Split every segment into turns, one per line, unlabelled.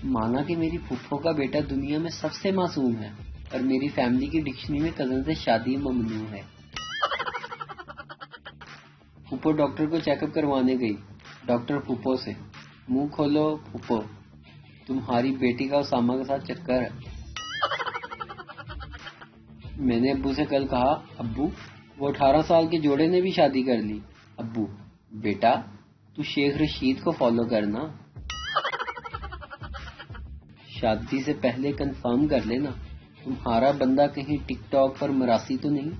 مانا کہ میری پھپھو کا بیٹا دنیا میں سب سے معصوم ہے اور میری فیملی کی ڈکشنری میں کزن سے شادی ممنوع ہے۔ پھپھو ڈاکٹر کو چیک اپ کروانے گئی۔ ڈاکٹر پھپھو سے، منہ کھولو پھپھو، تمہاری بیٹی کا اسامہ کے ساتھ چکر ہے۔ میں نے ابو سے کل کہا، ابو وہ 18 سال کے جوڑے نے بھی شادی کر لی۔ ابو، بیٹا تو شیخ رشید کو فالو کرنا، شادی سے پہلے کنفرم کر لینا تمہارا بندہ کہیں ٹک ٹاک پر مراسی تو نہیں۔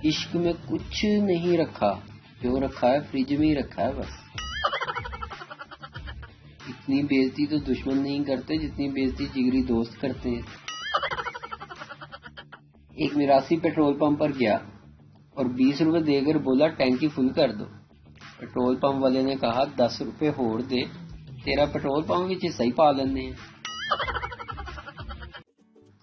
عشق میں کچھ نہیں رکھا، جو رکھا ہے فریج میں ہی رکھا ہے بس۔ اتنی بےعزتی تو دشمن نہیں کرتے جتنی بےعزتی جگری دوست کرتے ہیں۔ ایک مراسی پیٹرول پمپ پر گیا اور 20 روپے دے کر بولا ٹینکی فل کر دو۔ پیٹرول پمپ والے نے کہا 10 روپے ہور دے، تیرا پیٹرول پمپ بھی صحیح پا لینے ہیں۔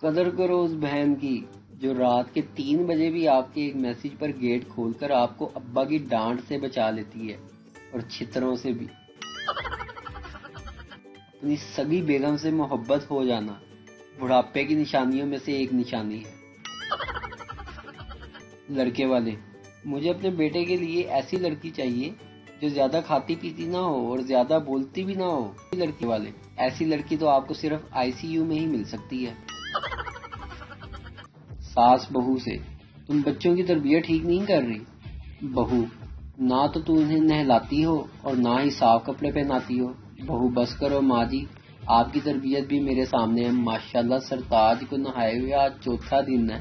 قدر کرو اس بہن کی جو رات کے 3 بجے بھی آپ کے ایک میسج پر گیٹ کھول کر آپ کو ابا کی ڈانٹ سے بچا لیتی ہے اور چھتروں سے بھی۔ اپنی سگی بیگم سے محبت ہو جانا بڑھاپے کی نشانیوں میں سے ایک نشانی ہے۔ لڑکے والے، مجھے اپنے بیٹے کے لیے ایسی لڑکی چاہیے جو زیادہ کھاتی پیتی نہ ہو اور زیادہ بولتی بھی نہ ہو۔ لڑکے والے، ایسی لڑکی تو آپ کو صرف ICU میں ہی مل سکتی ہے۔ ساس بہو سے، تم بچوں کی تربیت ٹھیک نہیں کر رہی۔ بہو، نہ تو انہیں نہلاتی ہو اور نہ ہی صاف کپڑے پہناتی ہو۔ بہو، بس کرو ماں جی، آپ کی تربیت بھی میرے سامنے ہے، ماشاءاللہ سرتاج کو نہائے ہوئے آج 4تھا دن ہے۔